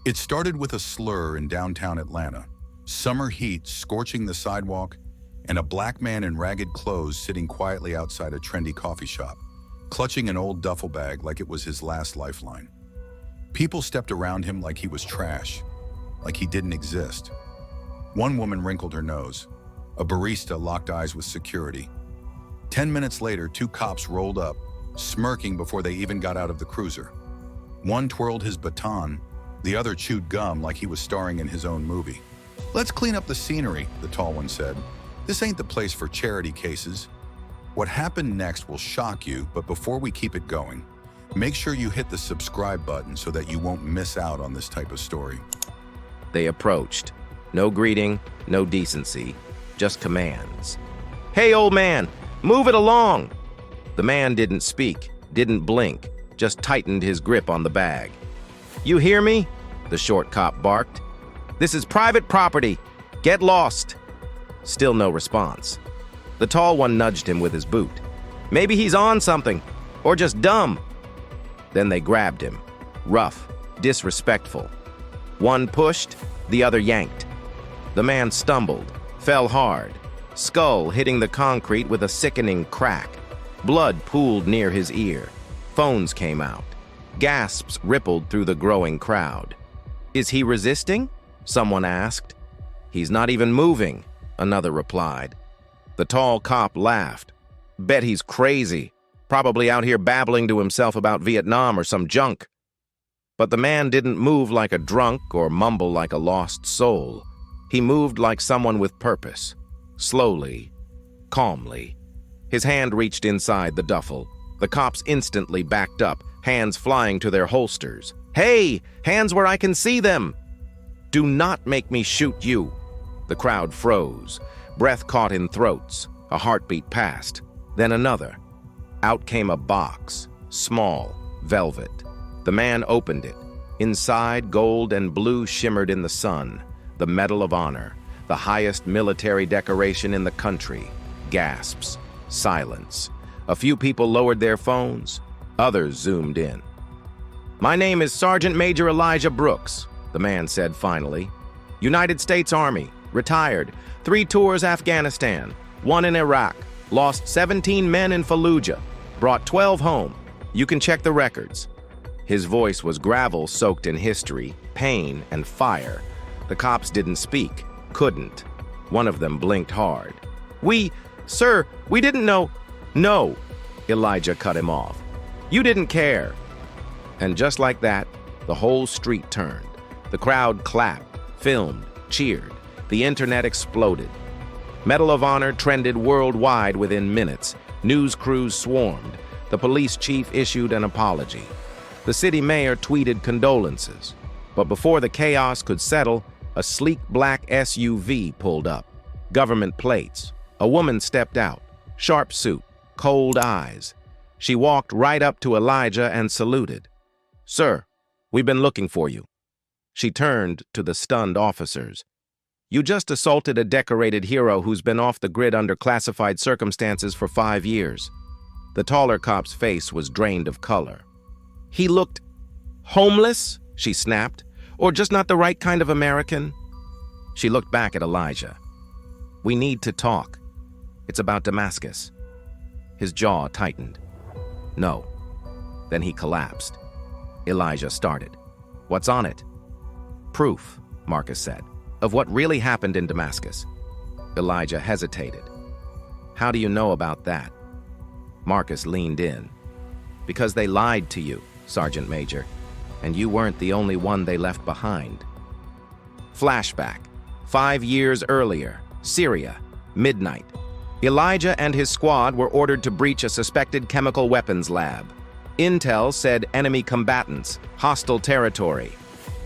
It started with a slur in downtown Atlanta, summer heat scorching the sidewalk, and a black man in ragged clothes sitting quietly outside a trendy coffee shop, clutching an old duffel bag like it was his last lifeline. People stepped around him like he was trash, like he didn't exist. One woman wrinkled her nose. A barista locked eyes with security. 10 minutes later, two cops rolled up, smirking before they even got out of the cruiser. One twirled his baton, the other chewed gum like he was starring in his own movie. "Let's clean up the scenery," the tall one said. "This ain't the place for charity cases." What happened next will shock you, but before we keep it going, make sure you hit the subscribe button so that you won't miss out on this type of story. They approached. No greeting, no decency, just commands. "Hey, old man, move it along!" The man didn't speak, didn't blink, just tightened his grip on the bag. "You hear me?" the short cop barked. "This is private property. Get lost." Still no response. The tall one nudged him with his boot. "Maybe he's on something, or just dumb." Then they grabbed him, rough, disrespectful. One pushed, the other yanked. The man stumbled, fell hard, skull hitting the concrete with a sickening crack. Blood pooled near his ear. Phones came out. Gasps rippled through the growing crowd. "Is he resisting?" someone asked. "He's not even moving," another replied. The tall cop laughed. "Bet he's crazy, probably out here babbling to himself about Vietnam or some junk." But the man didn't move like a drunk or mumble like a lost soul. He moved like someone with purpose, slowly, calmly. His hand reached inside the duffel. The cops instantly backed up, hands flying to their holsters. "Hey, hands where I can see them!" "Do not make me shoot you." The crowd froze. Breath caught in throats. A heartbeat passed. Then another. Out came a box, small, velvet. The man opened it. Inside, gold and blue shimmered in the sun. The Medal of Honor, the highest military decoration in the country. Gasps. Silence. A few people lowered their phones. Others zoomed in. "My name is Sergeant Major Elijah Brooks," the man said finally. "United States Army, retired, 3 tours Afghanistan, 1 in Iraq, lost 17 men in Fallujah, brought 12 home. You can check the records." His voice was gravel soaked in history, pain, and fire. The cops didn't speak, couldn't. One of them blinked hard. Sir, we didn't know." "No," Elijah cut him off. "You didn't care." And just like that, the whole street turned. The crowd clapped, filmed, cheered. The internet exploded. Medal of Honor trended worldwide within minutes. News crews swarmed. The police chief issued an apology. The city mayor tweeted condolences. But before the chaos could settle, a sleek black SUV pulled up. Government plates. A woman stepped out. Sharp suit, cold eyes. She walked right up to Elijah and saluted. "Sir, we've been looking for you." She turned to the stunned officers. "You just assaulted a decorated hero who's been off the grid under classified circumstances for 5 years." The taller cop's face was drained of color. "He looked homeless," she snapped, "or just not the right kind of American?" She looked back at Elijah. "We need to talk. It's about Damascus." His jaw tightened. "No." Then he collapsed. Elijah started. "What's on it?" "Proof," Marcus said, "of what really happened in Damascus." Elijah hesitated. "How do you know about that?" Marcus leaned in. "Because they lied to you, Sergeant Major, and you weren't the only one they left behind." Flashback. 5 years earlier, Syria, midnight. Elijah and his squad were ordered to breach a suspected chemical weapons lab. Intel said enemy combatants, hostile territory.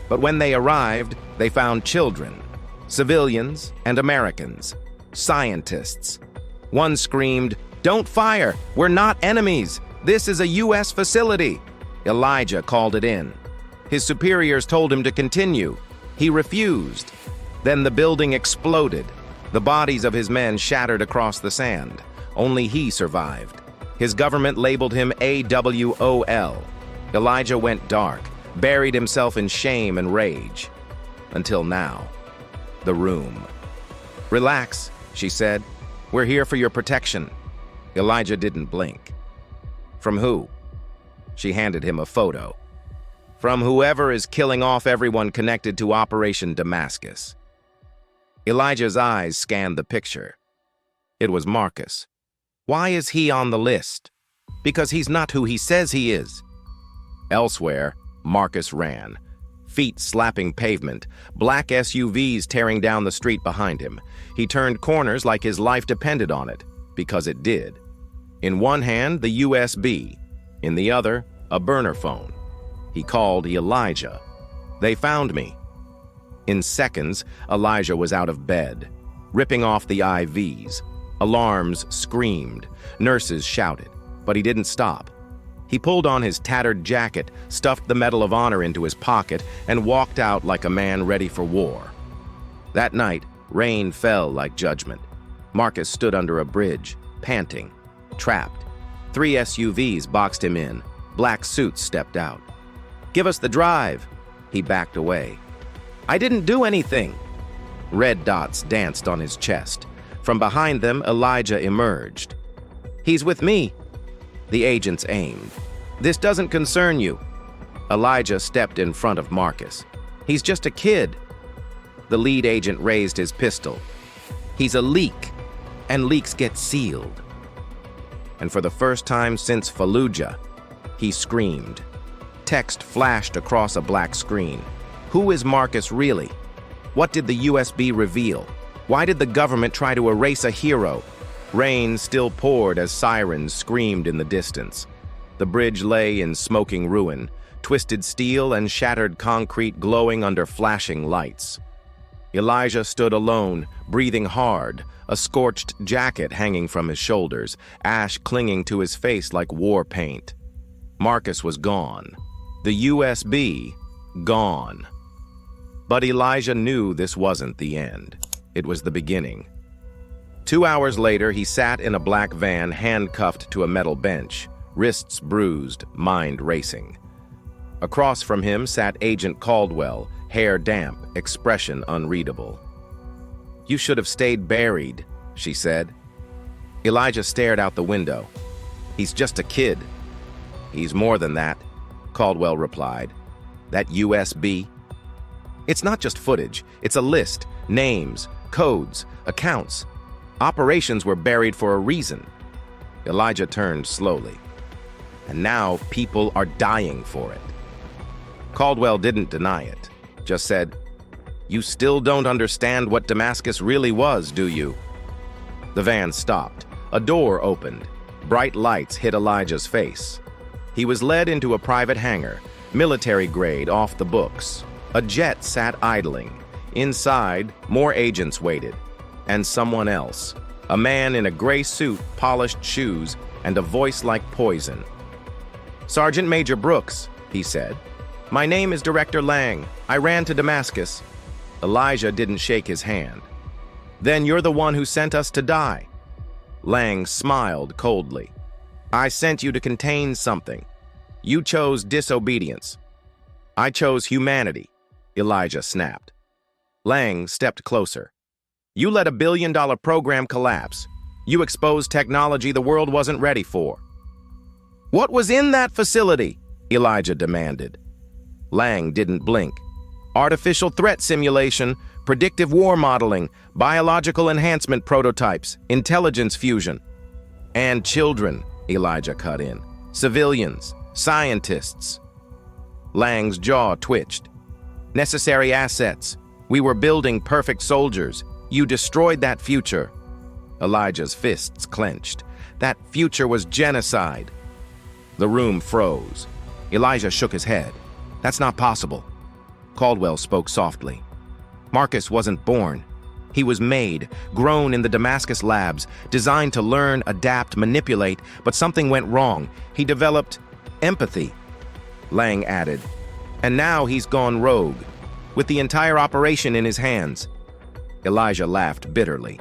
But when they arrived, they found children, civilians and Americans, scientists. One screamed, "Don't fire! We're not enemies! This is a U.S. facility!" Elijah called it in. His superiors told him to continue. He refused. Then the building exploded. The bodies of his men shattered across the sand. Only he survived. His government labeled him AWOL. Elijah went dark. buried himself in shame and rage. Until now. The room. "Relax," she said. "We're here for your protection." Elijah didn't blink. "From who?" She handed him a photo. "From whoever is killing off everyone connected to Operation Damascus." Elijah's eyes scanned the picture. It was Marcus. Why is he on the list? Because he's not who he says he is. Elsewhere, Marcus ran, feet slapping pavement, black SUVs tearing down the street behind him. He turned corners like his life depended on it, because it did. In one hand, the USB. In the other, a burner phone. He called Elijah. "They found me." In seconds, Elijah was out of bed, ripping off the IVs. Alarms screamed. Nurses shouted, but he didn't stop. He pulled on his tattered jacket, stuffed the Medal of Honor into his pocket, and walked out like a man ready for war. That night, rain fell like judgment. Marcus stood under a bridge, panting, trapped. 3 SUVs boxed him in. Black suits stepped out. "Give us the drive." He backed away. "I didn't do anything." Red dots danced on his chest. From behind them, Elijah emerged. "He's with me." The agents aimed. "This doesn't concern you." Elijah stepped in front of Marcus. "He's just a kid." The lead agent raised his pistol. "He's a leak, and leaks get sealed." And for the first time since Fallujah, he screamed. Text flashed across a black screen. Who is Marcus really? What did the USB reveal? Why did the government try to erase a hero? Rain still poured as sirens screamed in the distance. The bridge lay in smoking ruin, twisted steel and shattered concrete glowing under flashing lights. Elijah stood alone, breathing hard, a scorched jacket hanging from his shoulders, ash clinging to his face like war paint. Marcus was gone. The USB, gone. But Elijah knew this wasn't the end. It was the beginning. 2 hours later, he sat in a black van, handcuffed to a metal bench, wrists bruised, mind racing. Across from him sat Agent Caldwell, hair damp, expression unreadable. "You should have stayed buried," she said. Elijah stared out the window. "He's just a kid." "He's more than that," Caldwell replied. "That USB? It's not just footage. It's a list, names, codes, accounts. Operations were buried for a reason." Elijah turned slowly. "And now people are dying for it." Caldwell didn't deny it, just said, "You still don't understand what Damascus really was, do you?" The van stopped. A door opened. Bright lights hit Elijah's face. He was led into a private hangar, military grade, off the books. A jet sat idling. Inside, more agents waited. And someone else. A man in a gray suit, polished shoes, and a voice like poison. "Sergeant Major Brooks," he said. "My name is Director Lang. I ran to Damascus." Elijah didn't shake his hand. "Then you're the one who sent us to die." Lang smiled coldly. "I sent you to contain something. You chose disobedience. I chose humanity," Elijah snapped. Lang stepped closer. "You let a billion-dollar program collapse. You exposed technology the world wasn't ready for." "What was in that facility?" Elijah demanded. Lang didn't blink. "Artificial threat simulation, predictive war modeling, biological enhancement prototypes, intelligence fusion." "And children," Elijah cut in. "Civilians, scientists." Lang's jaw twitched. "Necessary assets. We were building perfect soldiers. You destroyed that future." Elijah's fists clenched. "That future was genocide." The room froze. Elijah shook his head. "That's not possible." Caldwell spoke softly. "Marcus wasn't born. He was made, grown in the Damascus labs, designed to learn, adapt, manipulate, but something went wrong. He developed empathy." Lang added, "And now he's gone rogue, with the entire operation in his hands." Elijah laughed bitterly.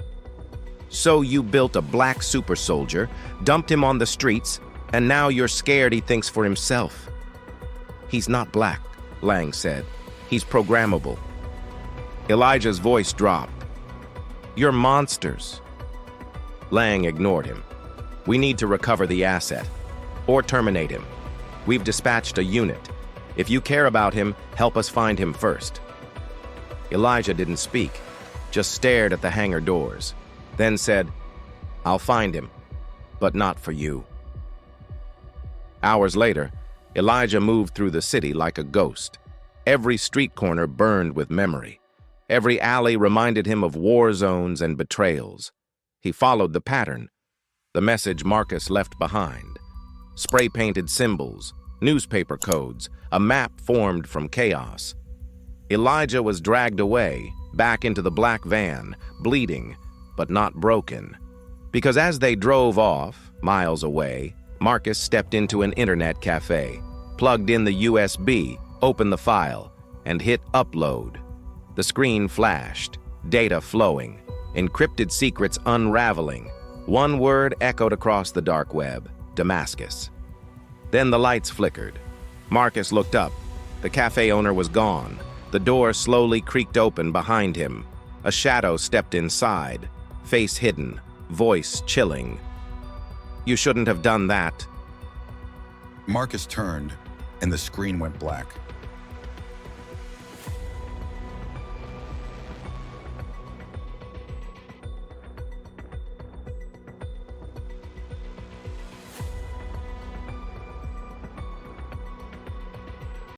"So you built a black super soldier, dumped him on the streets, and now you're scared he thinks for himself." "He's not black," Lang said. He's programmable. Elijah's voice dropped. You're monsters. Lang ignored him. We need to recover the asset, or terminate him. We've dispatched a unit. If you care about him, help us find him first. Elijah didn't speak, just stared at the hangar doors, then said, I'll find him, but not for you. Hours later, Elijah moved through the city like a ghost. Every street corner burned with memory. Every alley reminded him of war zones and betrayals. He followed the pattern, the message Marcus left behind. Spray-painted symbols, newspaper codes, a map formed from chaos. Elijah was dragged away, back into the black van, bleeding, but not broken. Because as they drove off, miles away, Marcus stepped into an internet cafe, plugged in the USB, opened the file, and hit upload. The screen flashed, data flowing, encrypted secrets unraveling. One word echoed across the dark web, Damascus. Then the lights flickered. Marcus looked up. The cafe owner was gone. The door slowly creaked open behind him. A shadow stepped inside, face hidden, voice chilling. You shouldn't have done that. Marcus turned, and the screen went black.